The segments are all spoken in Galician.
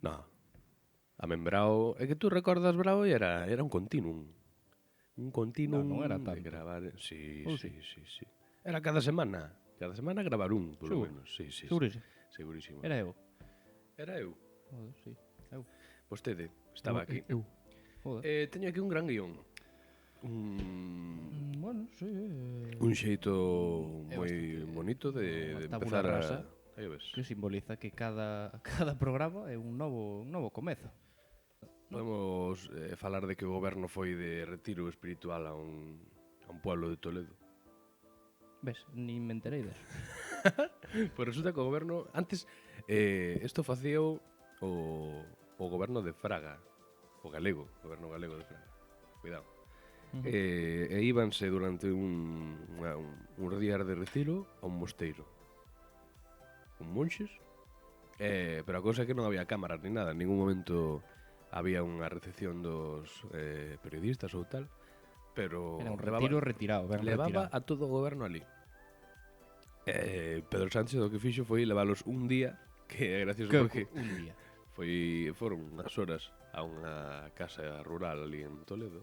No. A men Brao... É que tú recordas Brao e era un continuum. Un continuum Non era de tanto. gravar... Sí. Era cada semana. Cada semana gravar un, por lo Seguro? menos. Sí. Segurísimo. Segurísimo. Era eu. Era eu. Joder, sí. Eu. Vostede estaba aquí. Eu. Joder. Teño aquí un gran guión. Bueno, sí. Un xeito moi bonito de Tabula empezar rasa. Aí ves. Que simboliza que cada programa é un novo comezo. Podemos falar de que o goberno foi de retiro espiritual a un pueblo de Toledo. Ves, ni me enterei deso. Pois resulta que o goberno... Antes, isto facía o goberno de Fraga. O goberno galego de Fraga. Cuidado. E íbanse durante uns días de retiro a un mosteiro. Con monxes. Pero a cousa é que non había cámaras ni nada. En ningún momento había unha recepción dos periodistas ou tal. Pero Era un retiro retirado. levaba a todo o goberno ali. Pedro Sánchez o que fixo foi leválos un día, que é gracioso porque un día. foron unhas horas a unha casa rural ali en Toledo.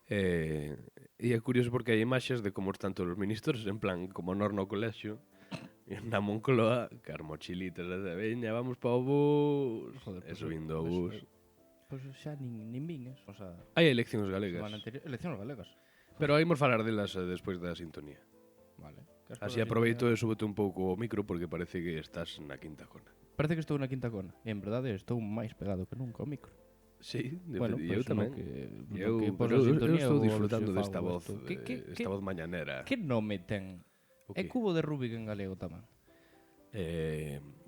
E é curioso porque hai imaxes de como están todos os ministros, en plan, como nós no colexio, na Moncloa, car mochilitas, de veña, vamos pa o bus, Joder, e subindo o bus. Pois xa nin vin, O sea, Hai eleccións galegas, semana anterior, eleccións galegas. pero imos falar delas despois da sintonía. Vale. Así aproveito e súbete un pouco o micro porque parece que estás na quinta cona. Parece que estou na quinta cona. E en verdade estou máis pegado que nunca ao micro. Sí, Bueno, eu pois tamén. Eu estou disfrutando desta voz, esta voz mañanera. Que nome ten? É cubo de Rubik en galego tamén.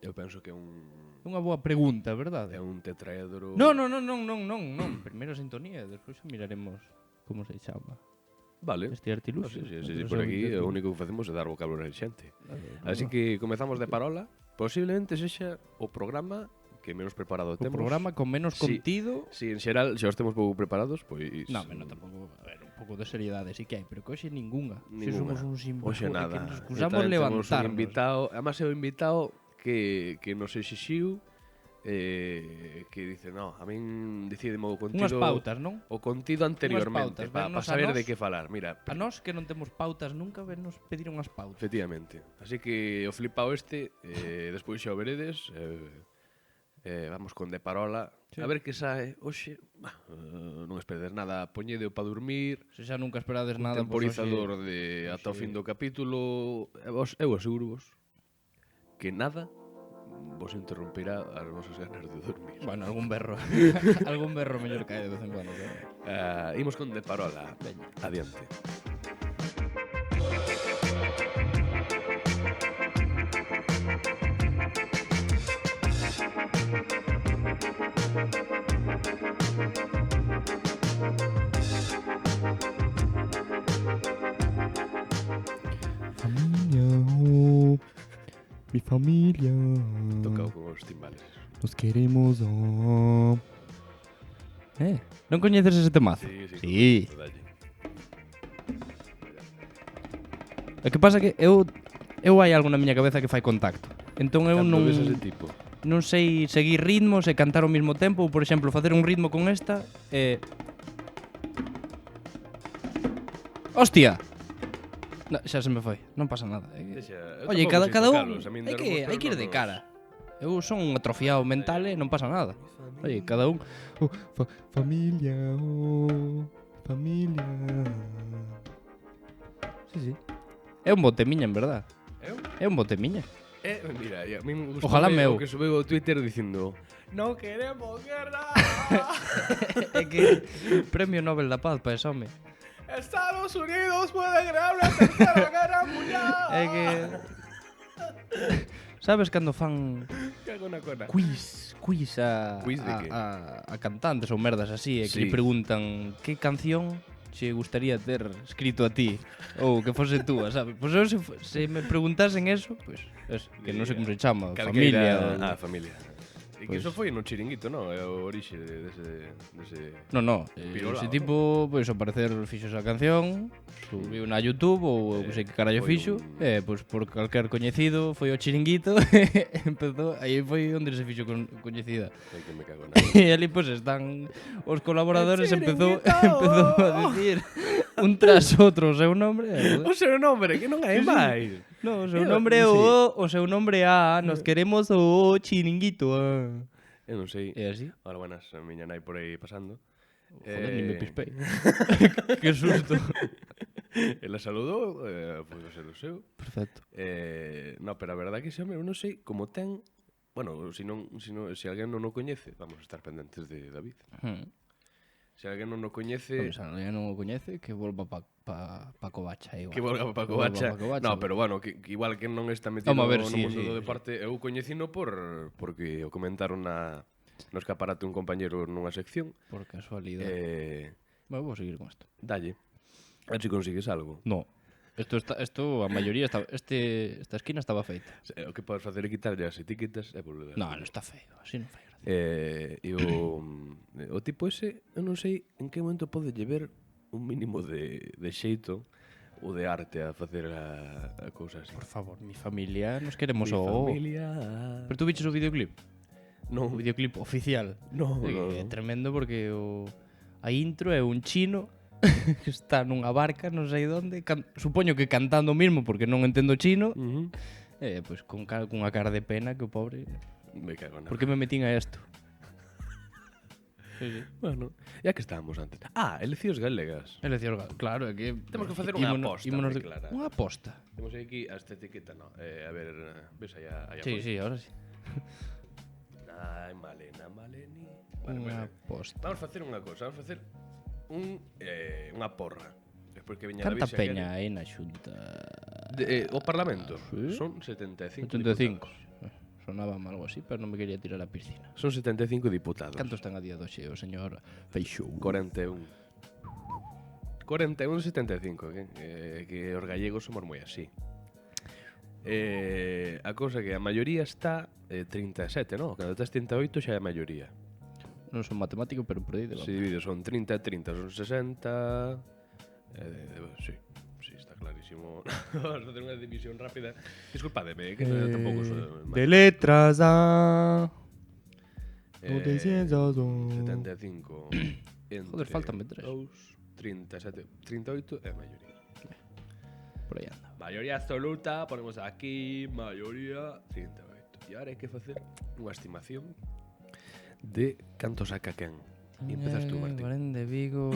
Eu penso que é un Unha boa pregunta, verdade? é un tetraedro. Non. Primeiro a sintonía, despois xa miraremos como se chama. Vale. Este artiluxio. Sí, por aquí o único que facemos é dar vocabulario a xente. Así que comezamos de parola. Posiblemente sexa o programa que menos preparado O temos. programa con menos Sí. contido. Si en xeral xa os temos pouco preparados, pois Non, tampouco, a ver, un pouco de seriedade si que hai, pero que hoxe ningunha. Se Ninguna. somos uns Hoxe sinvergüenza, nada. que nos E excusamos tamén temos un levantarnos. invitado, además é o invitado que nos exixiu que dice, no, a min decidimo o contido. Unhas pautas, non? O contido anteriormente, pautas, para vennos a saber nós. de que falar. Mira, A nós que non temos pautas nunca, nos pedir unhas pautas. efectivamente. Así que o flipao despois xa o veredes. Vamos con de parola. Sí. A ver que sae. Oxe, non esperdes nada. Poñedeo para dormir. Se xa nunca esperades Un nada, temporizador de ata o fin do capítulo. Eu aseguro vos que nada vos interrumpirá as vosas ganas de dormir. Bueno, algún berro. Algún berro mellor cae de vez en cuando. Imos con de parola. Veña. Adiante. Familia, mi familia. Tocado con os timbales. Nos queremos. Non coñeces ese temazo? Sí. O que pasa que eu hai algo na miña cabeza que fai contacto. Entón eu Cando non ves ese tipo. non sei seguir ritmos e cantar ao mesmo tempo, ou por exemplo, facer un ritmo con esta e Hostia. No, xa se me foi, non pasa nada. Oye, cada un hai que ir de cara. Eu son un atrofiado mental e non pasa nada. Oye, cada un Familia, familia. Sí. É un botemiña, en verdad. É un botemiña. Mira, a mí me gusta Ojalá meu. que subeu ao Twitter dicindo no queremos guerra. É que Premio Nobel da Paz para ese home. Estados Unidos puede crear una tercera guerra mundial. É que sabes cando fan Cago na cona. quiz a Quiz de que? a cantantes ou merdas así, e que Sí. lle preguntan que canción che gustaría ter escrito a ti ou que fose túa, sabes? Pois eu se me preguntasen eso, pois que non sei como se chama, familia. Familia. E que iso foi no Chiringuito, non? É o orixe dese... No, Pirolao, ese tipo, pois, ao parecer fixo esa canción, subiu na YouTube ou non sei que carallo foi fixo, un- e pois por calquer coñecido foi ao Chiringuito e empezou, aí foi onde se fixo coñecida. Ai, que me cago na... E ali pois están os colaboradores empezou a decir un tras outro o seu nombre. O seu nombre, que non hai máis. No, o seu Eu nombre é non sei. o seu nombre é nos queremos o Chiringuito. Eu non sei. É así? Ahora, buenas, a miña nai por aí pasando. Joder, ni me pispei. Que susto. Ela saludou, foi o ser o seu. Perfecto. No, pero a verdade que ese hombre, eu non sei como ten... Bueno, se alguén non o coñece, vamos a estar pendentes de David. Se alguén non o coñece... Se alguén non o coñece, que volva pa Covacha. Igual. Que volga para Covacha. No, pero bueno, que igual que non está metido Vamos a ver, no sí, mundo sí, do deporte, eu coñecino porque o comentaron no escaparate un compañero nunha sección. Por casualidade. Bueno, vou seguir con isto. Dalle. A ver se consigues algo. No. Esto a maioría estaba, esta esquina estaba feita. O que podes facer é quitarlle as etiquetas e volver. No, non está feo, así non fai gracia. E o tipo ese, eu non sei en que momento pode llevar un mínimo de xeito ou de arte a facer a cousa así. Por favor, mi familia, nos queremos Mi o... familia... Pero tú viches o videoclip? Non, O videoclip oficial. non, É non. tremendo porque a intro é un chino que está nunha barca, non sei onde, supoño que cantando mismo porque non entendo chino, pois cunha cara de pena que o pobre... Me cago na... Por que me metín a isto? Sí. Bueno, ya que estábamos antes. Eleccións galegas. Eleccións galega, claro, é que... Temos que facer unha aposta moi clara. Unha aposta? Temos aquí a esta etiqueta, no. A ver, ves aí a Sí, sí, ahora sí. Ai, Maleni. Unha aposta. Vamos facer unha cousa, vamos facer unha porra. Despois que viña Canta David, peña aí na xunta? O Parlamento Sí. son 75 75. diputados. Sonaba algo así, pero non me quería tirar a piscina. Son 75 diputados. Cantos ten a día doxe o señor Feixou? 41. 41 75, que os gallegos somos moi así. A cousa que a maioría está 37, non? Cando estás 38 xa é a maioría. Non son matemático, pero por aí de Se divide son 30 e 30, son 60... sí, está clarísimo. Vamos a facer unha división rápida. Disculpademe, que tampouco son... De letras A. No te sientas 75 entre Joder, faltanme tres. 37, 38 é a maioría. Por aí anda. Maioría absoluta, ponemos aquí, maioría 38. E agora hai que facer unha estimación de canto saca quen. E empezas tú, Martín. Valen de Vigo,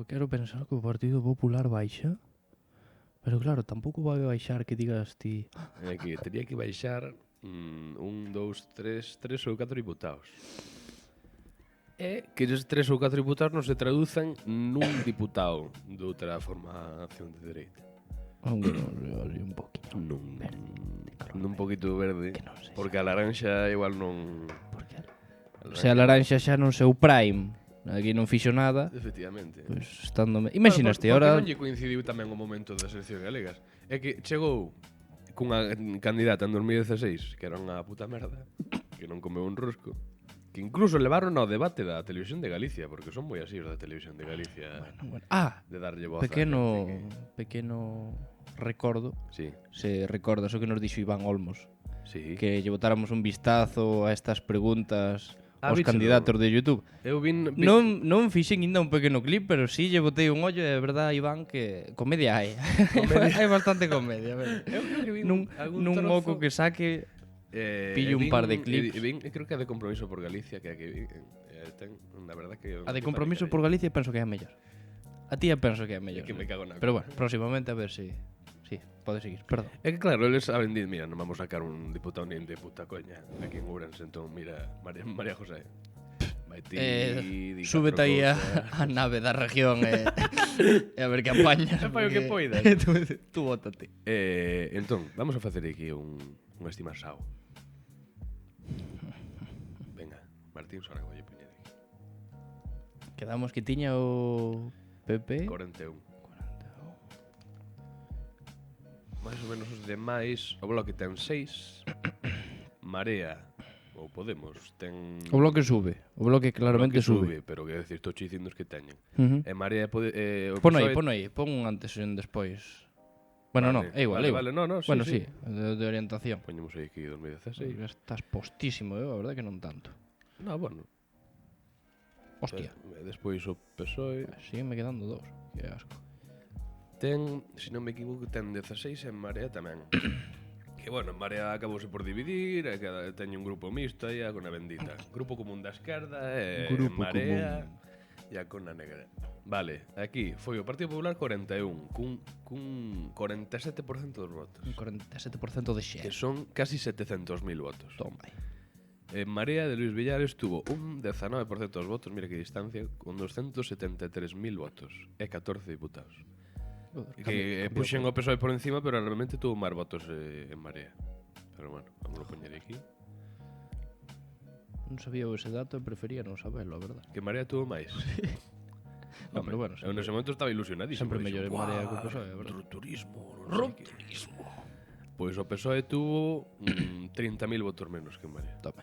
quero pensar que o Partido Popular baixa. Pero claro, tampouco vai baixar que digas ti. É que teria que baixar 1, 2, 3 ou 4 diputados. E que esos 3 ou 4 diputados non se traduzan nun diputado de outra formación de dereita. Aunque non sei, así un poquito. Nun poquito verde, Que non sei. porque a laranxa igual non... Se a laranxa xa non seu prime, aquí non fixo nada, Efectivamente. pois estándome... Imaginaste, Porque ahora... non lle coincidiu tamén o momento das eleccións galegas. É que chegou cunha candidata en 2016 que era unha puta merda, que non comeu un rosco, que incluso levaron ao debate da Televisión de Galicia, porque son moi así os da Televisión de Galicia, Bueno, de darlle voz pequeno a xente pequeno recordo, Sí, se recorda o que nos dixo Iván Olmos, sí. que lle botáramos un vistazo a estas preguntas aos víchelo. candidatos de YouTube. Eu vin Non fixen ainda un pequeno clip, pero sí lle botei un ollo, e é verdade, Iván, que comedia hai. Hai bastante comedia, ver. Eu creo que vin Nun trozo, oco que saque pillo un par de clips. Creo que a de Compromiso por Galicia, que vi, ten, na verdad que... A de Compromiso por Galicia penso que é a mellor. A ti penso que é a É mellor. que me cago na... Pero bueno, próximamente a ver si... Sí, pode seguir, perdón. É que claro, eles saben dir, mira, non vamos a sacar un diputado nin de puta coña aquí en Ourense, entón mira, María José. Vai ti, di Súbete aí catro a nave da región e a ver que apañas. Fai o que poidas. Tú bótate. Entón, vamos a facer aquí un estimaxao. Venga, Martín, sora que vou poñer aquí. Quedamos que tiña o PP. 41. Mais ou menos os demais, o Bloque ten 6, Marea ou Podemos, ten... O Bloque sube, o Bloque claramente sube. Pero que decir, estou dicindo que teñen. Uh -huh. E Marea o pon PSOE... aí, pon un antes e un despois. Bueno, vale, no, é igual, vale, no, bueno, sí, de orientación. Poñemos aí aquí 2016. Estás postísimo, a verdade que non tanto. No, bueno. Hostia. Despois o PSOE... Sígueme quedando 2, que asco. Ten, se non me equivoco, ten 16 en Marea tamén. Que, bueno, en Marea acabouse por dividir, e teñe un grupo mixto aí, con a bendita. Grupo común da esquerda, e Marea, e a Cona Negra. Vale, aquí foi o Partido Popular 41, cun 47% dos votos. Un 47% de xer. Que son casi 700.000 votos. Toma aí. En Marea de Luis Villares tuvo un 19% dos votos, mira que distancia, con 273.000 votos e 14 diputados. Que puxen o PSOE por encima, pero realmente tuvo máis votos en Marea. Pero bueno, vamos a poñer aquí. Non sabía ese dato e prefería non saberlo, a verdad. Que Marea tuvo máis. No, pero bueno, eu nese momento estaba ilusionadísimo. Sempre mellor en Marea que o PSOE, a verdad. Rupturismo. Pois o PSOE tuvo 30.000 votos menos que en Marea. Tome.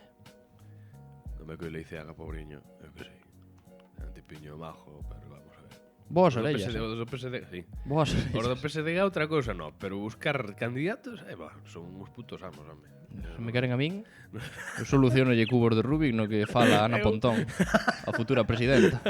Non me coi Leiceaga, pobriño, eu que sei. Antipiño majo, pero vamos a ver. Boas orellas. Os do PSD, sí. Boas Os do orellas. PSD outra cousa no, pero buscar candidatos, son uns putos amos, home. Se me queren a min, eu solucionolle cubos de Rubik no que fala Ana Pontón, a futura presidenta.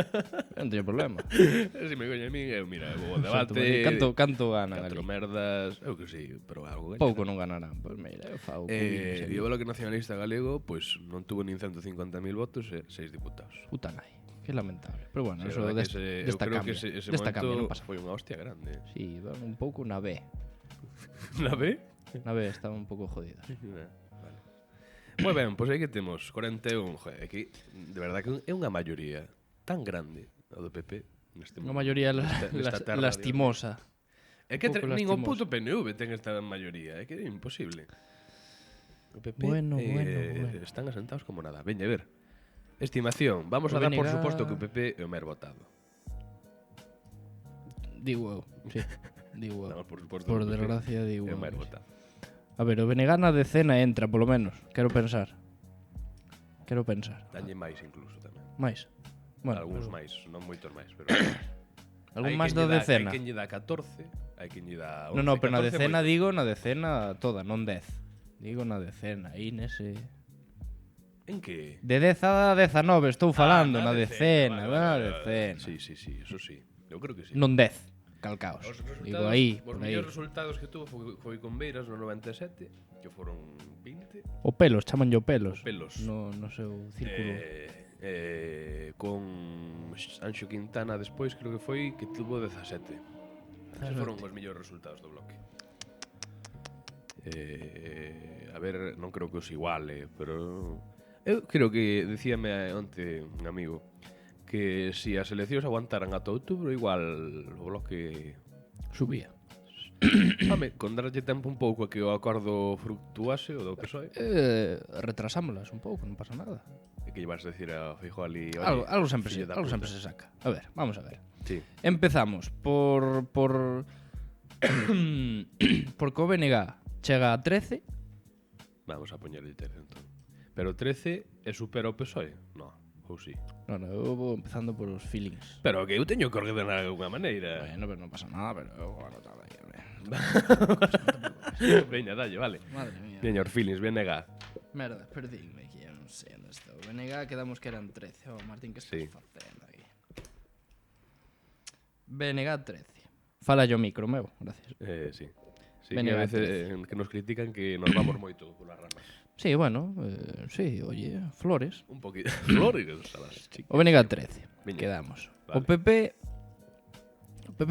Non teño problema. Se me coñe a min, eu mira, vou ao debate. Canto ganan Catro ali? merdas, eu que sei, pero algo gañan. Pouco non ganarán, pois mira, eu fago E o Bloque Nacionalista Galego, pois non tuvo nin 150.000 votos e 6 diputados. Puta nai, que lamentable. Pero bueno, Sí, eso desta cambio. ese Desta cambio non momento pasa. foi unha hostia grande. Sí, un pouco na B. Na B? Na B estaba un pouco jodida. Vale. Moi ben, pois aí que temos 41, joder, que de verdad que é unha maioría tan grande o do PP neste Unha momento. maioría nesta terra, lastimosa. É que nin o lastimosa. puto PNV ten esta maioría, é que é imposible. O PP Bueno. están asentados como nada. Veña, a ver. Estimación, vamos a dar por suposto que o PP é o máis votado. Digo eu, sí. Digo eu. Damos por suposto Por que o PP desgracia digo é eu. o máis votado. A ver, o BNG na decena entra, polo menos. Quero pensar. Dalle máis incluso tamén. Mais. Bueno, Algúns máis, non moitos máis, pero algún máis da decena. Hai quen lle dá 14, hai quen lle dá 11. No, pero na 14 decena moito. digo na decena toda, non 10. Digo na decena, aí nese... En que? De 10 a 19 estou falando, na vale, decena, na vale, vale. decena. Sí, eso sí. Eu creo que sí. Non 10, calcaos. Os resultados, Digo aí, os por aí. mellores resultados que tuvo foi con Beiras no 97, que foron 20. O pelos, chamanlle o pelos. O pelos. No seu círculo. Con Anxo Quintana despois creo que foi que tuvo 17. Esos foron os mellores resultados do bloque. A ver, non creo que os iguale, pero eu creo que dicíame onte un amigo que se as eleccións aguantaran ata outubro igual o bloque Subía. Home, con darlle tempo un pouco a que o acordo fructuase o do PSOE. Retrasámolas un pouco, non pasa nada. E que llevas a decir a Feijóo ali? Algo sempre se saca. A ver, vamos a ver. Sí. Empezamos por porque o BNG chega a 13. Vamos a poñerlle 13 entón. Pero 13 e supera o PSOE? No, ou sí. No, eu vou empezando por os feelings. Pero que eu teño que ordenar de alguna maneira. Bueno, pero non pasa nada, pero eu vou anotar aí, hombre. Veña, dalle, vale. Madre mía. Veña, os feelings, BNG. Merda, perdíme que eu non sei onde estou. BNG quedamos que eran 13. Oh, Martín, que estás facendo aí? BNG 13. Fala yo micro, meu, gracias. Sí. Sí, BNG que a veces que nos critican que nos vamos moito polas ramas. Sí, bueno, sí, oye, flores. Un poquito. Flores, salas, chicas. O BNG 13. Veña. Quedamos. Vale. O PP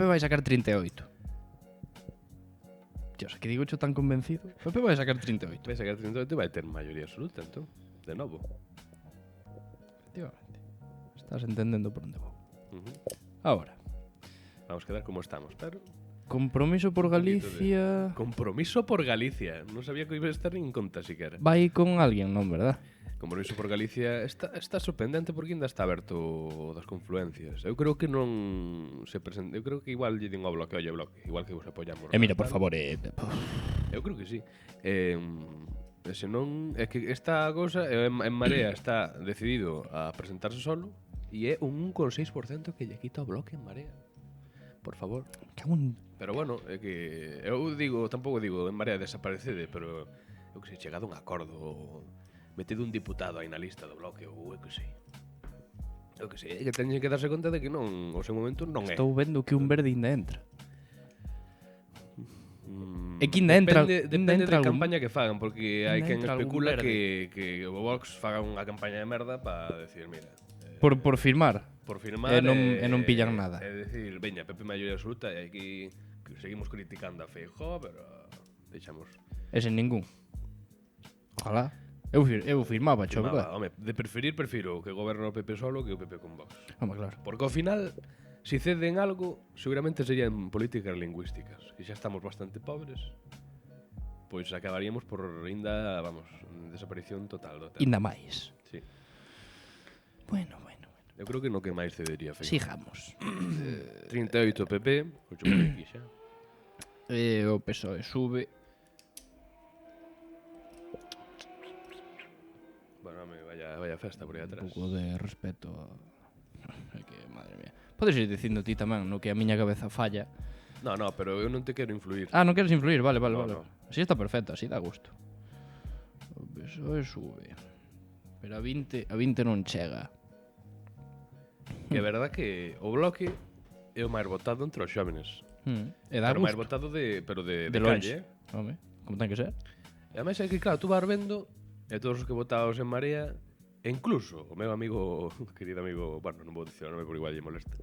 vai sacar 38. Dios, que digo yo tan convencido. O PP vai sacar 38. Vai sacar 38 e vai ter maioría absoluta, entón. De novo. Efectivamente. Estás entendendo por onde vou. Ahora, Vamos quedar como estamos, pero... compromiso por Galicia... Compromiso por Galicia. Non sabía que iba a estar en conta siquiera. Vai con alguén, non, verdad? Compromiso por Galicia está sorprendente porque ainda está aberto o das confluencias. Eu creo que non se presenta. Eu creo que igual lle din ao bloque, oye, bloque, igual que vos apoyamos. Mira, por tal. favor, Eu creo que sí. E se non, é que esta cousa en Marea está decidido a presentarse solo e é un 1,6% que lle quita o Bloque en Marea. Por favor. Pero bueno, é que eu digo, tampouco digo en Marea desaparecede, pero eu que sei, chegado a un acordo, metido un diputado aí na lista do Bloque ou eu que sei. Eu que sei, é que teñen que darse conta de que non, o seu momento non é. Estou vendo que un verde ainda entra. É que ainda entra, depende da campaña que fagan, porque hai quen especula que o Vox faga unha campaña de merda para decir, mira, por firmar. Por firmar e non pillan nada. É dicir, veña, PP maioría absoluta e aquí seguimos criticando a Feijóo, pero deixamos. E sen ningún. Ojalá. Eu firmaba, cho, verdad? Home, de prefiro que goberno o PP solo que o PP con Vox. Home, claro. Porque ao final, si ceden algo, seguramente serían políticas lingüísticas. E xa estamos bastante pobres, pois acabaríamos por ainda, vamos, desaparición total do tema. Ainda máis. Sí. Bueno. Eu creo que no que máis cedería Feijóo. Sigamos. 38 PP, o chupo aquí xa. O PSOE sube. Bueno, vaya festa por aí atrás. Un pouco de respeto a... que, madre mía. Podes ir dicindo ti tamén, no que a miña cabeza falla. No, pero eu non te quero influir. Ah, non queres influir, vale. No. Así está perfecto, así dá gusto. O PSOE sube. Pero a 20 non chega. Que é verdad que o Bloque é o máis votado entre os xóvenes. E dá gusto. O máis gusto. votado pero de longe. calle, Home, como ten que ser. E ademais é que, claro, tú vas vendo e todos os que votados en Marea, e incluso o meu amigo, querido amigo, bueno, non vou dicir o nome por igual lle molesta,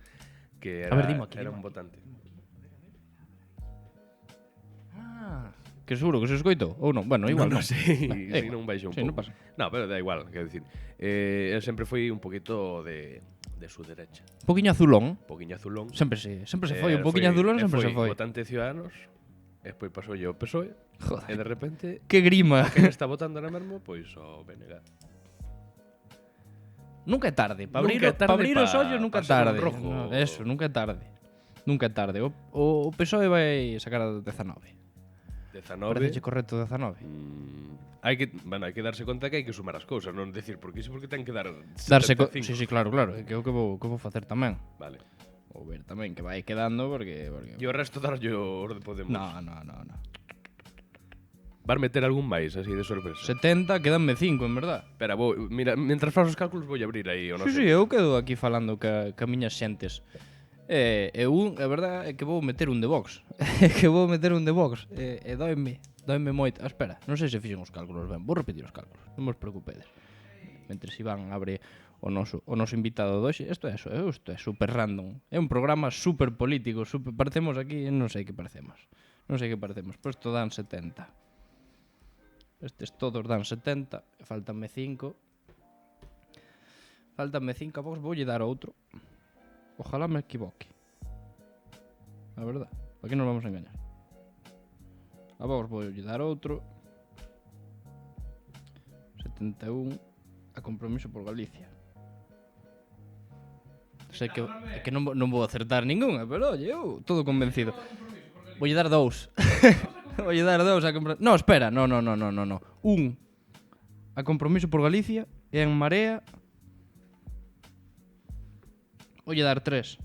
que era, era un votante. Que seguro que se escoito ou non? Bueno, igual non sei, si non baixo un pouco. Non pasa. No, pero da igual, quero dicir. El sempre foi un poquito de su derecha. Un poquinho azulón. Poquinho azulón. Sempre se foi, un poquinho azulón sempre se foi. Votante de Ciudadanos, e despois pasou o PSOE, Joder. e de repente... Que grima. Quen está votando ahora mesmo, pois o BNG. Nunca é tarde. Para abrir os ollos nunca é tarde. No, eso, nunca é tarde. Nunca é tarde. O PSOE vai sacar a 19. 19. Parece correcto 19. Hai que darse conta que hai que sumar as cousas, non decir porque ten que dar 75. Sí, claro, que é o que vou facer tamén. Vale. Ou ver tamén que vai quedando porque E o resto darlle os de Podemos. No. Vas meter algún máis así de sorpresa? 70, quedanme 5, en verdad. Espera, mira, mentras faz os cálculos vou abrir aí o noso. Sí, eu quedo aquí falando ca miñas xentes. A verdade é que vou meter un de Vox. E doime moito. Espera, non sei se fixen os cálculos ben. Vou repetir os cálculos, non vos preocupedes. Mentre Iván abre o noso invitado de hoxe. Isto é super random. É un programa super político, parecemos aquí, non sei que parecemos. Pero isto dan 70. Estes todos dan 70, e faltanme 5. A Vox voulle dar outro. Ojalá me equivoque. A verdad, para que nos vamos a engañar. A Vox voulle dar outro. 71 a Compromiso por Galicia. Sei que é que non vou acertar ningunha, pero oye, eu todo convencido. Voulle dar 2. Voulle dar 2 a Compromiso. No, espera, no. 1 a Compromiso por Galicia e en Marea voulle dar 3.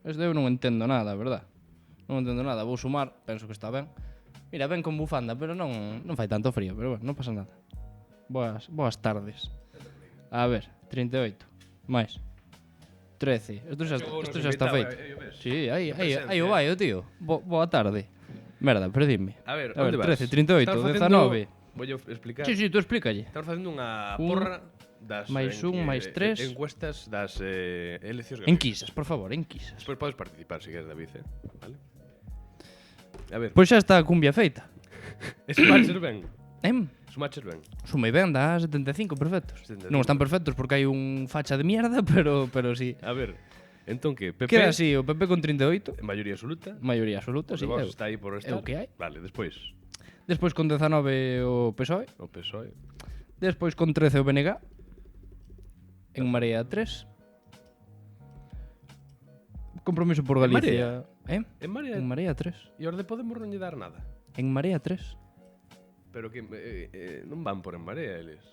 Eu non entendo nada, verdad? Non entendo nada, vou sumar, penso que está ben. Mira, ben con bufanda, pero non fai tanto frío, pero bueno, non pasa nada. Boas tardes. A ver, 38 máis 13. Isto xa está feito. Sí, aí o vai, tío. Boa tarde. Merda, perdíme. A ver, 13, 38, 19. Voy a explicar. Sí, tú explícalle. Estamos facendo unha porra das máis 1, máis 3 encuestas das eleccións galega. Enquisas, por favor, enquisas. Despois podes participar se queres, David, vale? A ver. Pois xa está a cumbia feita. Sumaches ben. Sumaches ben. Sumei ben, dá 75 perfectos. 75. Non están perfectos porque hai un facha de mierda, pero sí. A ver, entón que PP... Queda así, o PP con 38. Maioría absoluta. Maioría absoluta, sí. Vos está aí por estar. É o que hai. Vale, despois. Despois con 19 o PSOE. O PSOE. Despois con 13 o BNG. En Marea 3. Compromiso por Galicia. En Marea? En Marea 3. E os de Podemos non lle dar nada? En Marea 3. Pero que non van por En Marea, eles.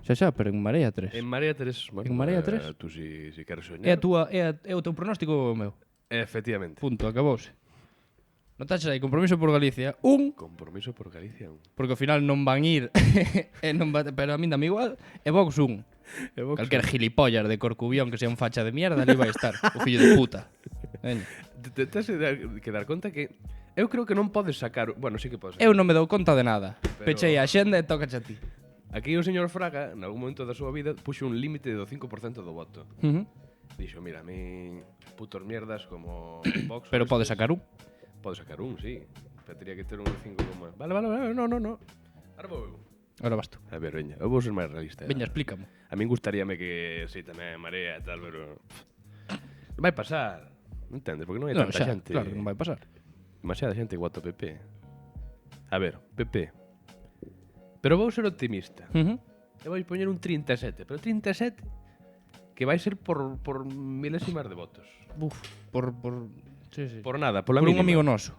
Xa, pero en Marea 3. En Marea 3, bueno, En Marea 3? Tú si queres soñar. É o teu pronóstico o meu. Efectivamente. Punto, acabouse. Notaxe aí, compromiso por Galicia. Compromiso por Galicia. Porque ao final non van ir, pero a min dame igual. E Vox 1. Calquer gilipollas de Corcubión que sea un facha de mierda, ali vai estar. O fillo de puta. Veña. Tens que dar conta que eu creo que non podes sacar... Bueno, sí que podes sacar. Eu non me dou conta de nada. Pero- Pechei a xenda e tocache a ti. Aquí o señor Fraga, en algún momento da súa vida, puxo un límite do 5% do voto. Dixo, mira, a mí putos mierdas como Vox... Pero pode sacar un. Pode sacar un, sí. Pero teria que ter un 5 como... Vale, no. Ahora vou eu. Ahora vas tú. A ver, veña, eu vou ser máis realista. Veña, explícame. A min gustaríame que, sí, tamén Marea e tal, pero... Non vai pasar. Non entendes? Porque non hai Non, tanta xa, xente. claro, non vai pasar. Demasiada xente igual ao PP. A ver, PP. Pero vou ser optimista. E vou poñer un 37, pero 37 que vai ser por milésimas de votos. Uf, sí. Por nada, pola Por un mínima. amigo noso.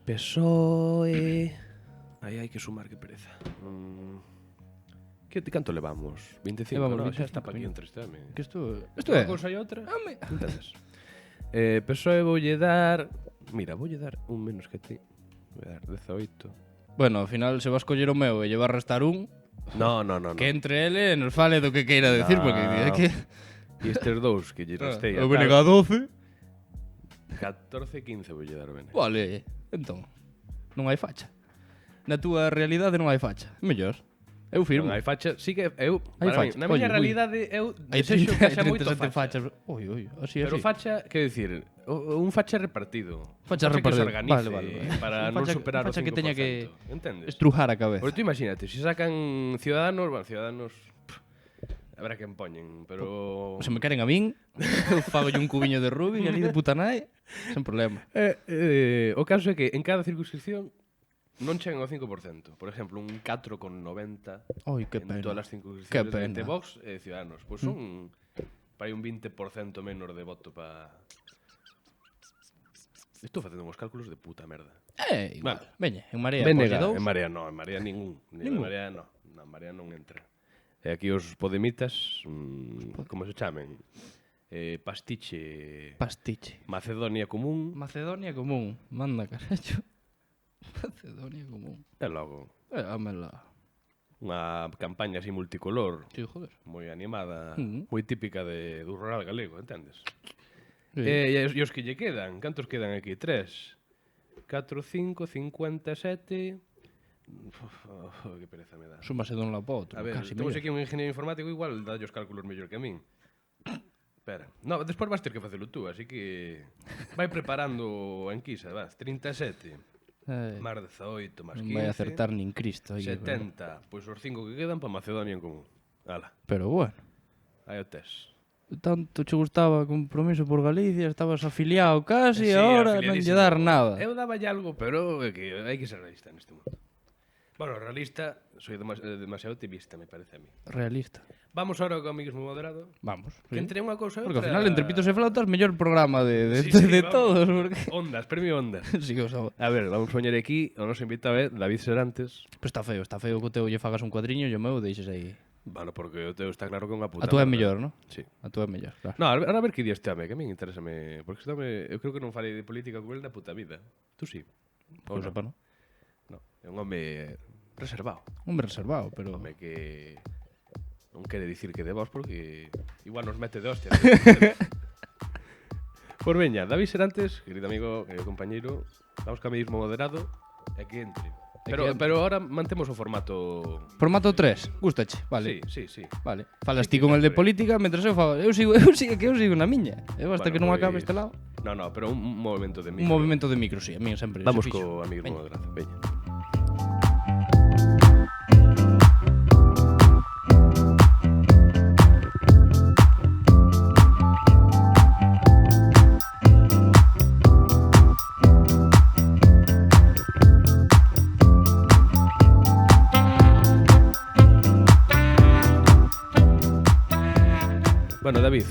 PSOE... Hai que sumar, que pereza. Canto levamos? 25, Levamos no? 25 Xa está pa aquí minutos. entre este, Que isto Unha é... cousa e outra. Entendes? PSOE voulle dar... Mira, voulle dar un menos que ti. Vou dar 18. Bueno, ao final se vas coller o meu e lle vas restar un, No. que entre ele nos fale do que queira decir, No. porque é que... E estes dous que lle restei a O BNG 12. 14, 15 voulle dar o BNG. Vale, entón, non hai facha. Na túa realidade non hai facha. Mellor. Eu firmo. Non hai facha, sí que eu... Hai para facha. min, na miña Oye, realidade, eu Hai desexo 30, que xa moito 37 facha. fachas. Oi, así, Pero así. facha, quero dicir, un facha repartido. Facha Que se repartido. organice Vale. para Un non facha- superar facha o 5%. que teña que Entendes? Estrujar a cabeza. Porque tú imagínate, se sacan Ciudadanos, bueno, Ciudadanos... habrá que empoñen, pero... Se me queren a min, eu fagolle un cubiño de Rubik ali de puta nai, sen problema. O caso é que en cada circunscripción non chegan ao 5%. Por exemplo, un 4,90 Oi, que en pena. todas as Que circunscripciones pena. de Vox e Ciudadanos. Pois son para un 20% menor de voto para... Estou facendo uns cálculos de puta merda. Igual. Veña, en Marea, Venega, polle dous. en Marea non, en Marea ningún. En Marea non. En Marea non entra. E aquí os podemitas, como se chamen? Pastiche... Macedonia común. Macedonia común. Manda, carallo. Macedonia común. E logo, Amela. unha campaña así multicolor, Sí, joder. moi animada, Mm. moi típica do rural galego, entendes? Sí. E os que lle quedan, cantos quedan aquí? 3, 4, 5, 57... que pereza me dá. Súmase dun lado para outro. A ver, casi temos mellor. aquí un ingeniero informático, igual dá os cálculos mellor que a min. Espera. No, despois vas ter que facelo tú, así que... Vai preparando a enquisa, vas. 37, máis 18, máis 15... Non vai acertar nin Cristo. Aí, 70, pois os 5 que quedan para Macedonia en común. Ala, Pero bueno. aí o tes. Tanto che gustaba compromiso por Galicia, estabas afiliado casi, Sí, ahora non lle afiliadísimo. dar nada. Eu daballe algo, pero é que hai que ser realista neste mundo. Bueno, realista, soy demasiado optimista, me parece a mí. Realista. Vamos ahora co amiguismo moderado. Vamos. Que entre unha cousa e Porque ao outra... final, entre pitos e flautas, mellor programa de Sí, vamos. todos. Porque... Ondas, premio Ondas. sí que os hago. A ver, vamos poñer aquí o noso invitado é David Serantes. Pero está feo que o teu lle fagas un cuadriño e o meu deixes aí. Bueno, porque o teu está claro que é unha puta. A túa é merda. mellor, non? Sí. A túa é mellor, claro. No, ahora a ver que días tame, que a min interésame, porque eu creo que non falei de política con el na puta vida. Tú sí. Pois sepa, non? No, é un home reservado. Hombre reservado, pero... Home que non quere dicir que de vos porque igual nos mete de hostia. Por veña, David Serantes, querido amigo, querido compañeiro, vamos co amiguismo moderado e que entre. Pero ahora mantemos o formato... Formato 3, gustache, vale. Sí. Vale. Falas Sí, ti con el de sempre. política, mentres eu fago... Eu sigo na miña. Eu hasta Bueno, que non pois- acabe este lado. No, pero un movimento de micro. Un movimento de micro, sí, a mí sempre. Vamos se fixo. co amiguismo Veña. moderado. Veña. Bueno, David,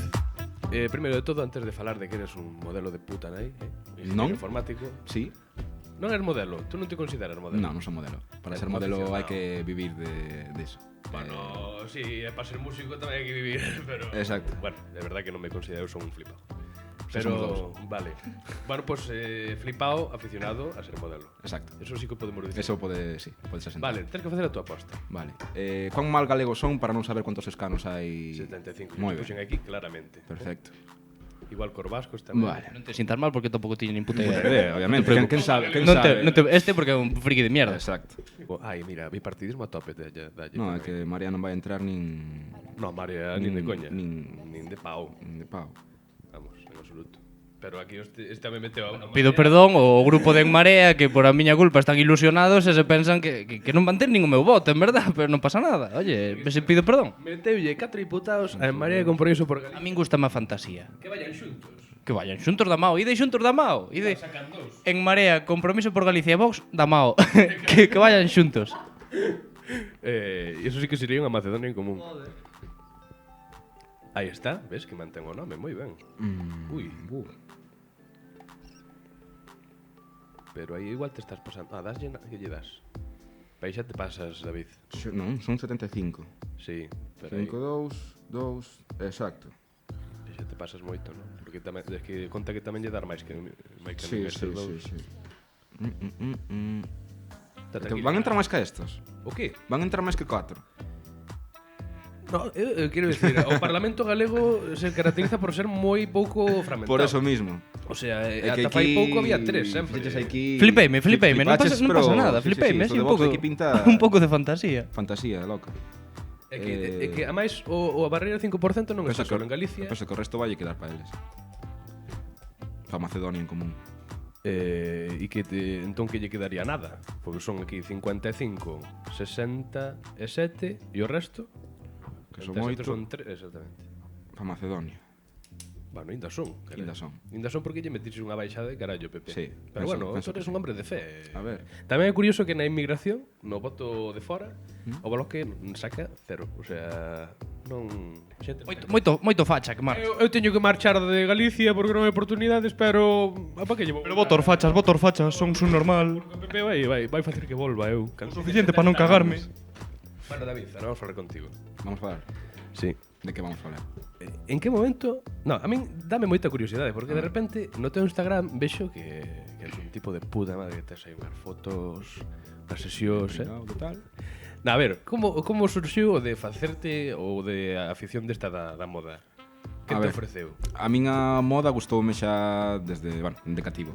primeiro de todo, antes de falar de que eres un modelo de puta nai, ingeniero Non. informático, Sí. Non és modelo, tú non te consideras modelo? Non, non son modelo. Para ser modelo hai que vivir de eso. Bueno, sí, para ser músico tamén hai que vivir, pero... Exacto. Bueno, de verdad que non me considero, son un flipado. Pero, vale. Bueno, pues flipado, aficionado a ser modelo. Exacto. Eso sí que podemos decir. Eso pode, sí, podes asentar. Vale, tens que facer a tua aposta. Vale. Cuán mal galegos son para non saber cuántos escanos hai? 75, Moi yo ben. puxen aquí claramente. Perfecto. Igual cor vascos tamén. Vale. Non te sintas mal porque tampouco tiña nin puta idea. Obviamente. Quen sabe? Quen Non sabe? este porque é un friki de mierda. Exacto. Ai, mira, bipartidismo a tope dalle No, é tamén. que María non vai entrar nin No, María, nin de coña. nin de pau. de pau. Vamos, en absoluto. Pero aquí este me meteu a Pido perdón ao grupo de En Marea que por a miña culpa están ilusionados e se pensan que non van ter nin o meu voto, en verdad, pero non pasa nada. Oye, se pido perdón. Meteulle 4 diputados a En Marea de Compromiso por A Galicia. min gustame a fantasía. Que vayan xuntos. Que vayan xuntos da Mao, ide xuntos da Mao, ide Sacan dos. En Marea, Compromiso por Galicia e Vox da Mao. que vayan xuntos. Eso sí que sería unha Macedonia en común. Aí está, ves que mantén o nome, moi ben. Ui. Pero aí igual te estás pasando. Daslle que lle das. Aí xa te pasas, David. Non, son 75. Sí, pero aí 5, 2, exacto. xa te pasas moito, non? Porque tamén, es que conta que tamén lle dar máis que Sí, estes sí, dous. sí. Está Que tranquilo. van entrar máis que estos. O que? Van entrar máis que 4. No, eu quero dicir, o Parlamento galego se caracteriza por ser moi pouco fragmentado. Por eso mismo. O sea, É que ata fai aquí- pouco había 3 sempre. Fliches aquí... Flipeime, non pasa pero- nada, sí, sí, flipeime, sí, así isto de un Vox pouco, aquí pinta un pouco de fantasía. fantasía, loca. É que a máis o a barreira 5% non é Pensa só en Galicia. Penso que o resto vai quedar para eles. Para Macedonia en común. E que entón que lle quedaría nada, porque son aquí 55, 67 e o resto Que son entre 8 son 3, exactamente. para Macedonia. Bueno, ainda son. Carai. Ainda son. Porque lle metiste unha baixada de carallo, Pepe. Sí, Pero bueno, penso tú eres que un sí. hombre de fe. A ver. Tamén é curioso que na inmigración, no voto de fora, o Bloque saca 0. O sea, non... Xente, Moito facha que marcha. eu teño que marchar de Galicia porque non hai oportunidades, pero... Apa que llevo? Pero votor fachas, son un normal. Pepe vai facer que volva, eu. Suficiente para non cagarme. Bueno, David, ahora vamos a falar contigo. Vamos a falar. Sí. De que vamos a falar? En que momento... No, a min dame moita curiosidade, porque de repente no teu Instagram vexo que és un tipo de puta madre que tes aí unhas fotos, unhas sesións, Que tal? Na, a ver, como surxiu o de facerte ou de afición desta da moda? Que A te ver. ofreceu? A min a moda gustoume xa desde, bueno, de cativo.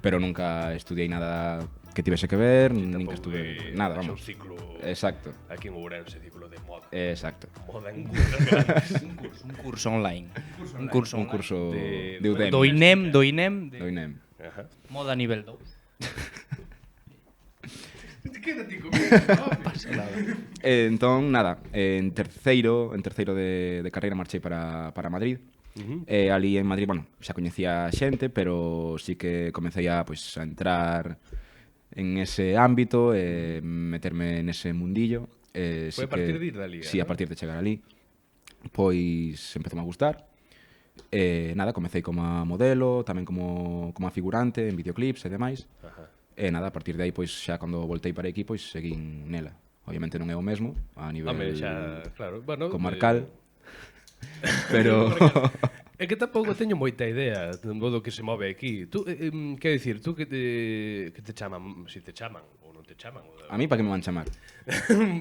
Pero nunca estudiei nada que tivese que ver, nin que estuve nada, Un vamos. ciclo Exacto. aquí en Ourense, ciclo de moda. Exacto. Moda en grandes. Un curso online. Un curso Un curso De- de Udemy. Do INEM, Do INEM. Ajá. moda nivel 2. Quédate comigo. Entón, nada, en terceiro de carreira marchei para Madrid. Ali en Madrid, bueno, xa coñecía xente, pero sí que comecei a, pues, a entrar en ese ámbito, meterme nese mundillo. Foi a partir de ir dali, Sí, ¿no? a partir de chegar ali. Pois empezou a gustar. Nada, comecei como modelo, tamén como figurante en videoclips e demais. Ajá. Nada, a partir de aí, pois xa cando voltei para aquí, pois seguín nela. Obviamente non é o mesmo a nivel Home, xa, claro, bueno, comarcal, pero É que tampouco teño moita idea do modo que se move aquí. Tú, quero dicir, tú que te chaman, si te chaman ou non te chaman, ou a mí para que me van chamar?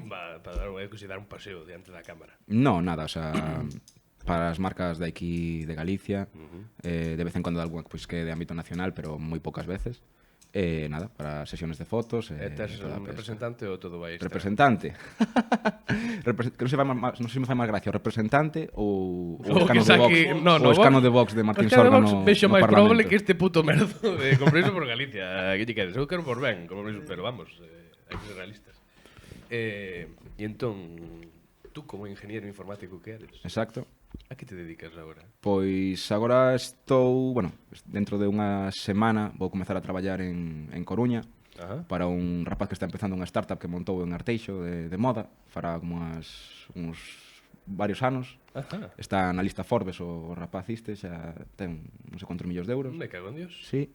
para dar un paseo diante da cámara. No, nada, o sea, para as marcas de aquí de Galicia, de vez en cuando algunha pois que é de ámbito nacional, pero moi poucas veces. Nada, para sesiones de fotos. Tes toda a un pesca. representante ou todo vai estar? Representante. Que non sei se me fai máis gracia o representante ou o O que escano de Vox. saque- no, o escano de Vox de O Martín escano de Sorga Vox no vexo máis Parlamento. probable que este puto merdo de Compromiso por Galicia. Que lle quedes? Eu quero por ben, Compromiso, pero vamos, hai que ser realistas. E entón, tú como ingeniero informático que eres, Exacto. a que te dedicas agora? Pois agora estou, bueno, dentro de unha semana vou comezar a traballar en Coruña Ajá. para un rapaz que está empezando unha startup que montou en Arteixo de moda, fará como uns varios anos. Ajá. Está na lista Forbes o rapaz este, xa ten non sei cuántos millóns de euros. Me cago en Dios. Sí.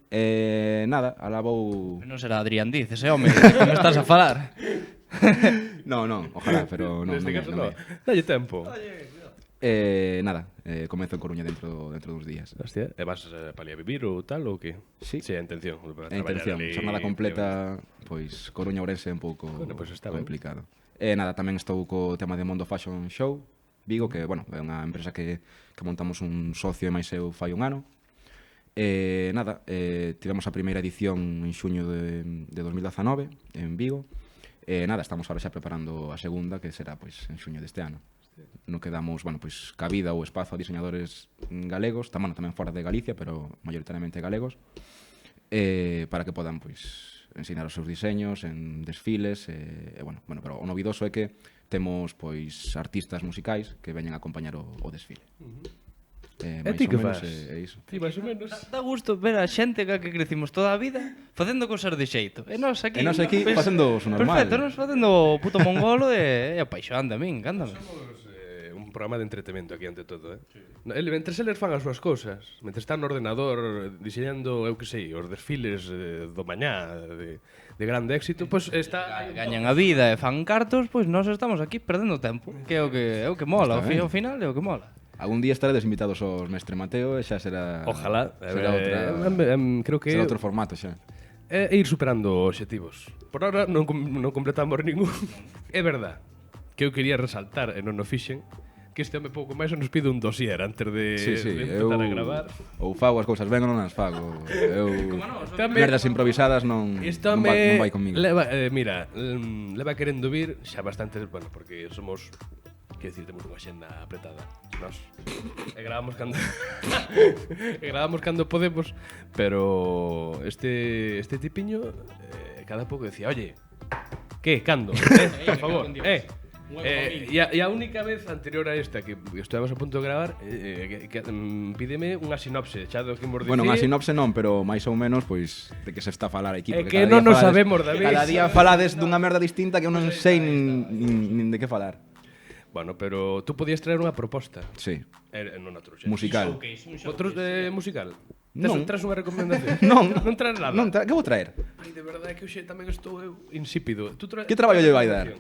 Nada, alá vou... Non será Adrián Diz, ese home, que me estás a falar. No, ojalá, pero non. Neste caso non. Dalle tempo. Nada, comezo en Coruña dentro duns días. Hostia, e vas para ali a vivir ou tal ou que? Sí. Sí, a intención. A intención, xornada completa, pois Coruña Ourense é un pouco Pois está ben. complicado. Nada, tamén estou co tema de Mondo Fashion Show Vigo, que, bueno, é unha empresa que montamos un socio e máis eu fai un ano. Nada, tivemos a primeira edición en xuño de 2019 en Vigo. Nada, estamos ahora xa preparando a segunda, que será pois en xuño deste ano. No que damos, bueno, pois cabida ou espazo a diseñadores galegos, tamén fora de Galicia, pero maioritariamente galegos, para que podan pois ensinar os seus diseños en desfiles, bueno, pero o novidoso é que temos pois artistas musicais que veñen a acompañar o desfile. E ti que fas? É iso. Ti máis ou menos. Dá gusto ver a xente que crecimos toda a vida facendo cosas de xeito. E nós aquí facendo o normal. Perfecto, nós facendo o puto mongolo e apaixonante a min, encántame. Un programa de entretemento aquí ante todo, Sí. Mentres eles fan as súas cousas, mentres están no ordenador diseñando, eu que sei, os desfiles do mañá de grande éxito, pois está... Gañan a vida e fan cartos, pois nós estamos aquí perdendo tempo, que é o que mola, ao final é o que mola. Algún día estaredes invitados aos Mestre Mateo e xa será... Ojalá. Será creo que... Será outro formato xa. É ir superando obxectivos. Por ahora non completamos ningún. É verdad que eu quería resaltar, e non o fixen, que este home pouco máis nos pide un dossier antes de empezar a gravar. Ou fago as cousas ben ou non as fago. Merdas improvisadas non vai comigo. Mira, leva querendo vir xa bastante, bueno, porque somos, que decir, temos unha xenda apretada. Nos gravamos cando podemos, pero este tipiño cada pouco decía, oye, que, cando? Por favor, E a única vez anterior a esta que estuvemos a punto de gravar pídeme unha sinopse xa do que imos dicir. Bueno, unha sinopse non, pero máis ou menos pois de que se está a falar aquí. É que non nos sabemos, David. Cada día falades dunha merda distinta que eu non sei nin de que falar. Bueno, pero tú podías traer unha proposta. Sí. Non a trouxer. Musical. Outros musical? Non. Tras unha recomendación? Non traes nada? Que vou traer? Ai, de verdade que hoxe tamén estou eu insípido. Que traballo lle vai dar?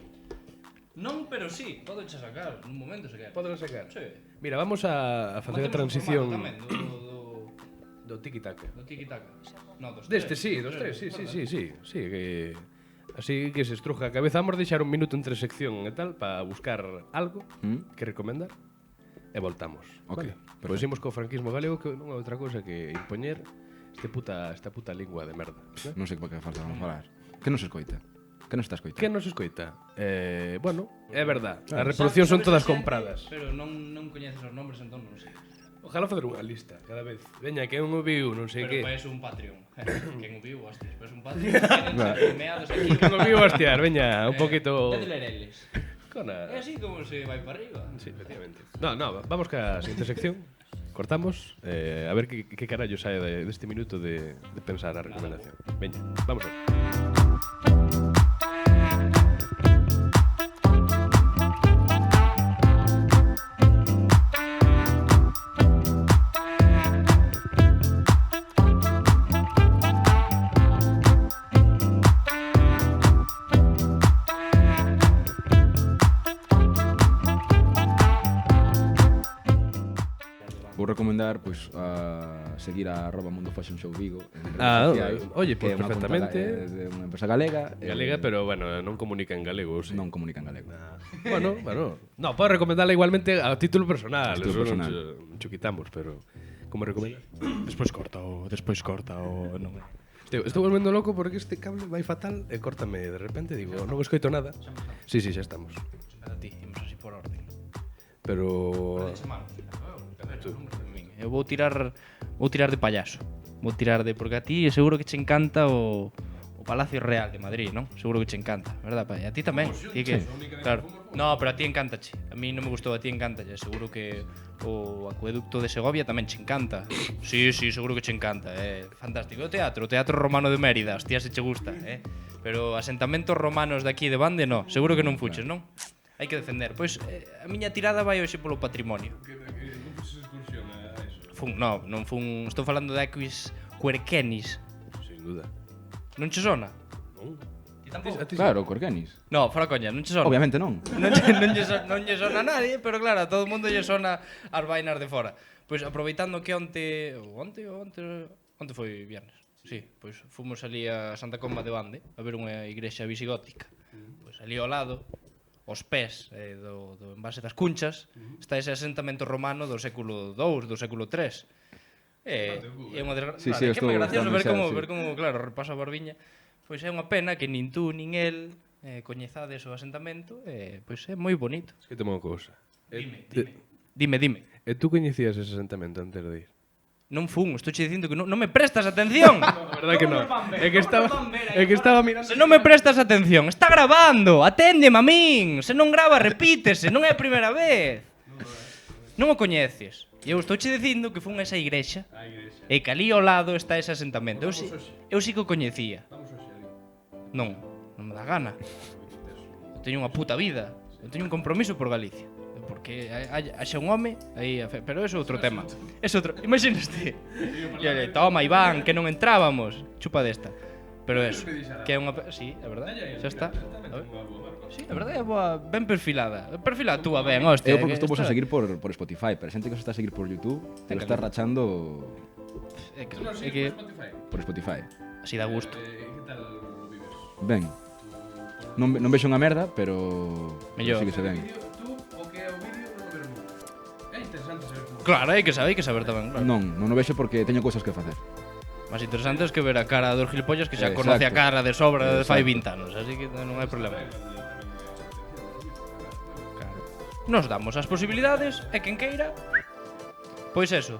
Non, pero sí, podo sacar, nun momento se quer. Podo sacar? Sí. Mira, vamos a facer a transición do tiki-taka. Do tiki-taka. No, dos Deste, sí, dos tres, sí, que así que se estruja a cabeza. Vamos deixar un minuto entre sección e tal para buscar algo que recomendar e voltamos. Ok, Pois imos co franquismo galego, que non é outra cousa que impoñer esta puta lingua de merda. Non sei por que falta vamos falar. Que non se escoita? Que non está escoitando? Que non se escoita? Bueno, é verdad. As reproduccións son todas compradas. Pero non coñeces os nombres, entón non sei. Ojalá fazer unha lista cada vez. Veña, que un viu, non sei que. Pero para un Patreon. Que un viu, hostias, para un Patreon. Meados aquí. Que un viu, hostias, veña, un poquito... De lereles. É así como se vai para arriba. Sí, efectivamente. No, vamos ca siguiente sección. Cortamos, a ver que carallo sae deste minuto de pensar a recomendación. Veña, vamos a ver. Vou recomendar pois a seguir a @Mundo Fashion Show Vigo en sociais, oye, que pues é unha perfectamente. de unha empresa galega. Galega, pero bueno, non comunica en galego, sí. Non comunica en galego. Bueno. No, podo recomendarla igualmente a título personal. A título personal. Non cho quitamos, pero como recomendar? Despois corta o non. Estou volvendo loco porque este cable vai fatal e córtame de repente, digo, non escoito nada. Sí, xa estamos. Para ti, imos así por orden. Pero Eu vou tirar de payaso. Vou tirar de porque a ti seguro que che encanta o Palacio Real de Madrid, non? Seguro que che encanta, verdad? E a ti tamén. Ti que, claro. No, pero a ti encántache. A mí non me gustou, a ti encántalle. Seguro que o acueducto de Segovia tamén che encanta. Sí, seguro que che encanta, fantástico. O teatro romano de Mérida, hostia, se che gusta, Pero asentamentos romanos de aquí de Bande, no, seguro que non fuches, non? Hai que defender. Pois a miña tirada vai hoxe polo patrimonio. Non puxes excursión a eso? Non fun... Estou falando de Equus Querquenis. Sin duda. Non che sona? Non? Ti tampouco? Claro, Querquenis. No, fora coña, non che sona. Obviamente non. Non lle sona a nadie, pero claro, a todo o mundo lle sona as vainas de fora. Pois aproveitando que onte foi viernes. Sí, pois fomos ali a Santa Comba de Bande a ver unha igrexa visigótica. Pois ali ao lado, aos pés do envase das Cunchas, está ese asentamento romano do século II, do século III. É unha desgracia. Sí, Que é moi gracioso ver sí. como, claro, repasa a barbiña. Pois é unha pena que nin tú nin el coñezades o asentamento, pois é moi bonito. Es que temo unha cousa. Dime. E tú coñecías ese asentamento antes de ir? Non fun, estou che dicindo que non me prestas atención. A verdade que non. É que estaba mirando. Se non me prestas atención, está grabando, aténdeme a min. Se non grava, repítese, non é a primeira vez. Non o coñeces. E eu estou che dicindo que fun a esa igrexa e que ali ao lado está ese asentamento. Eu sí que o coñecía. Non me dá gana. Eu teño unha puta vida. Eu teño un compromiso por Galicia. Porque haxa un home aí, pero eso é outro tema. Es outro, imaginaste. E toma, Iván, que non entrábamos. Chupa desta. Pero eso, que é unha, sí, é verdade. Xa está. Sí, a verdade é boa, ben perfilada. Perfila túa ben, hostia. Eu porque estou a seguir por Spotify, pero a xente que se está a seguir por YouTube, te lo está rachando é que por Spotify. así dá gusto. Que tal o vives? Ben. Non vexo unha merda, pero Mellor. sí que se ben. Tú o que é o vídeo non o ver nunca. É interesante saber como. Claro, hai que saber tamén, claro. Non o vexo porque teño cousas que facer. Máis interesante é que ver a cara dos gilipollas que xa Exacto. conoce a cara de sobra de fai Exacto. 20 anos, así que non hai problema. Claro. Nos damos as posibilidades e quen queira. Pois eso,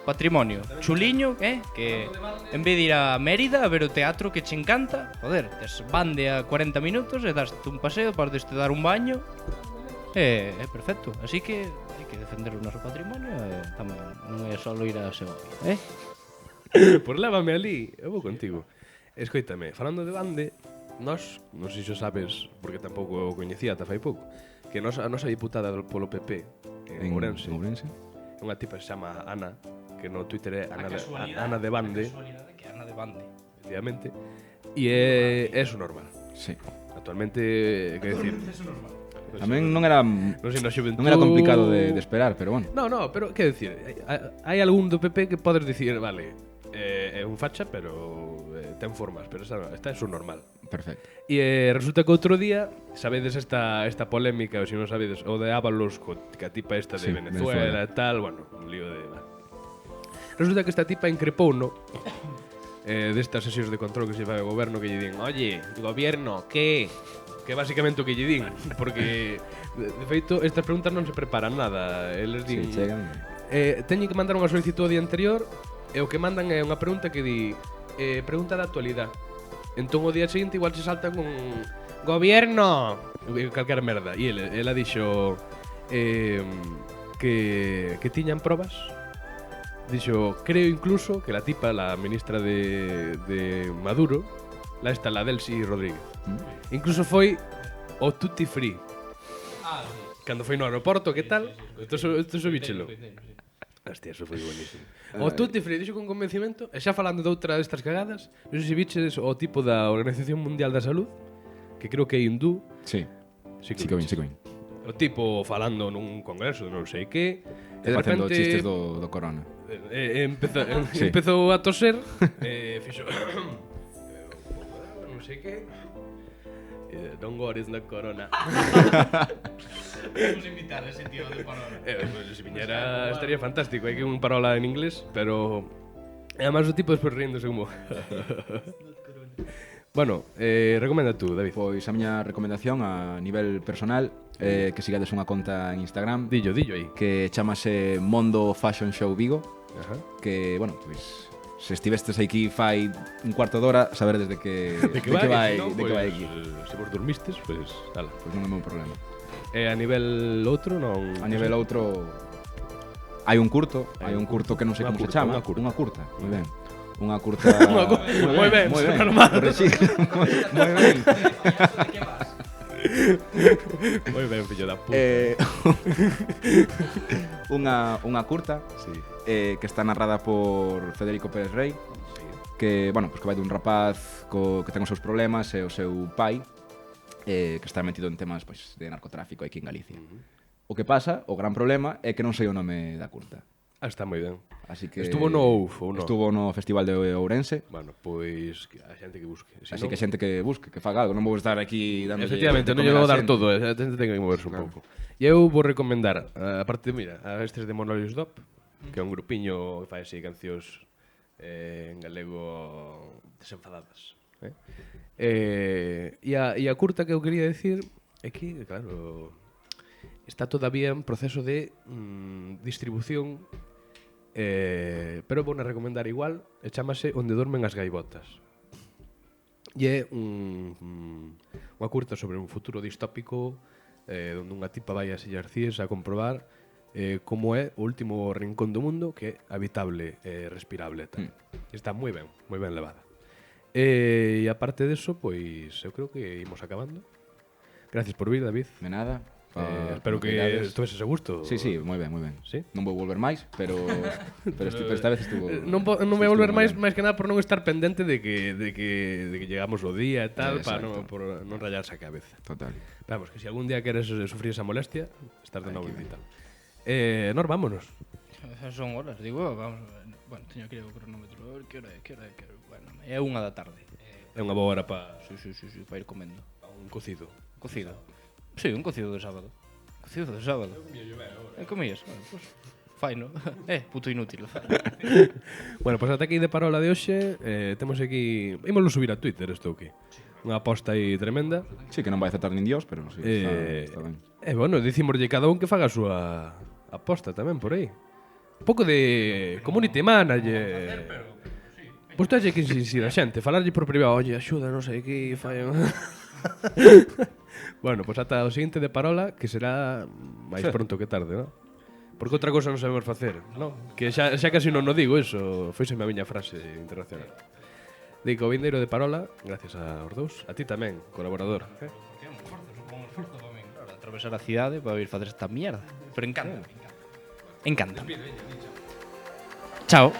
patrimonio, chuliño, que en vez de ir a Mérida a ver o teatro que che encanta, joder, tes Bande a 40 minutos e daste un paseo, podes te dar un baño. É perfecto, así que hai que defender o noso patrimonio e tamén non é só ir a Segovia, Por lévame ali, eu vou contigo. Escoítame, falando de Bande, nós, non sei se o sabes, porque tampouco o coñecía ata fai pouco, que a nosa diputada polo PP en Ourense, é unha tipa que se chama Ana, que no Twitter é Ana de Bande, que Ana de Bande. efectivamente, e é eso normal. Sí. Actualmente, que decir, Tamén non era sei, na xuventud... non era complicado de esperar, pero bueno. No, pero que decir, hai algún do PP que podes dicir, vale, é un facha, pero ten formas, pero esta é su normal. Perfecto. E resulta que outro día, sabedes esta polémica, ou se non sabedes, o de Ábalos, que a tipa esta de Sí, Venezuela e tal, bueno, un lío de... Resulta que esta tipa increpouno destas sesións de control que se fai ao goberno, que lle din, oye, gobierno, que? Que basicamente o que lle din, porque de feito estas preguntas non se preparan nada, eles din, Sí, chegan. teñen que mandar unha solicitud o día anterior e o que mandan é unha pregunta que di pregunta da actualidade. Entón o día seguinte igual se saltan con gobierno, calquera merda, e ela dixo que tiñan probas. Dixo, creo incluso que la tipa, la ministra de Maduro, la Delcy Rodríguez, incluso foi o Tutti Free. Cando foi no aeroporto, que tal? Isto subíchelo. Hostia, eso foi buenísimo. O Tutti Free dixo con convencimento, e xa falando de outra destas cagadas, non sei se biches o tipo da Organización Mundial da Salud, que creo que é hindú. Sí. Sí que vin. O tipo falando nun congreso, non sei que, E facendo chistes do corona. Empezou a toser, fixo non sei que, don't worries no corona. Podemos invitar a ese tío de parola. Se viñera estaría fantástico, hai que un parola en inglés, pero además o tipo despois riéndose como Bueno, recomenda tú, David. Pois a miña recomendación a nivel personal que sigades unha conta en Instagram Dillo aí. que chamase Mondo Fashion Show Vigo. Ajá. Que, bueno, pois se estivestes aquí fai un cuarto de hora, saber desde que De que vai aquí. Se vos dormistes, pois ala. Pois non é meu problema. E a nivel outro non. A nivel outro hai un curto que non sei como se chama, unha curta, moi ben. Unha curta. Moi ben, moi ben. normal. Correxí. Moi ben. Moi ben, fillo da puta. Unha curta Sí. que está narrada por Federico Pérez Rey, que, bueno, pues que vai dun rapaz que ten os seus problemas e o seu pai que está metido en temas pues, de narcotráfico aquí en Galicia. O que pasa, o gran problema, é que non sei o nome da curta. Está moi ben. Así que Estuvo no UF ou non? Estuvo no Festival de Ourense. Bueno, pois a xente que busque. Así que xente que busque, que faga algo. Non vou estar aquí dando... Efectivamente, non lle vou dar todo, a xente ten que moverse un pouco. E eu vou recomendar, aparte, mira, a estes de Monolius Dop, que é un grupiño que fai así cancións en galego desenfadadas. E a curta que eu quería decir é que, claro, está todavía en proceso de distribución, pero vou a recomendar igual, e chamase Onde dormen as gaivotas. E é unha curta sobre un futuro distópico onde unha tipa vai ás Illas Cíes a comprobar como é o último rincón do mundo que é habitable e respirable. Está moi ben levada. E aparte deso, pois eu creo que imos acabando. Gracias por vir, David. De nada. Espero que estuveses a gusto. Sí, moi ben, moi ben. Sí? Non vou volver máis, pero esta vez estuvo... Non vou volver máis que nada por non estar pendente de que llegamos o día e tal, para non rayarse a cabeza. Total. Pero vamos, que se algún día queres sufrir esa molestia, estás de novo invitado. Nós vámonos. Son horas, digo, vamos. Bueno, teño que ir ao cronómetro. Que hora é? Bueno, é 1 da tarde. É unha boa hora para Sí, para ir comendo. un cocido. Cocido. Sí, un cocido de sábado. Cocido de sábado. E comías? Bueno, pues, fai, no? Puto inútil. Bueno, pois ata aquí de parola de hoxe, temos aquí... Ímoslo subir a Twitter, isto aquí. Unha aposta aí tremenda. Sí, que non vai aceptar nin Dios, pero sí, está ben. E bueno, dicimoslle cada un que faga a súa aposta tamén por aí. Un pouco de community manager. Vostedes que insistir a xente, falarlle por privado, oye, axuda, non sei que fai. Bueno, pois ata o seguinte de parola, que será máis pronto que tarde, non? Porque outra cousa non sabemos facer, non? Que xa casi non o digo eso, foiseme a miña frase internacional. Digo, o vindeiro de parola, gracias aos dous, a ti tamén, colaborador. Porque é un esforzo, supongo un esforzo tamén, claro, atravesar a cidade para ir facer esta mierda. Pero encanta. Encanta. Chao.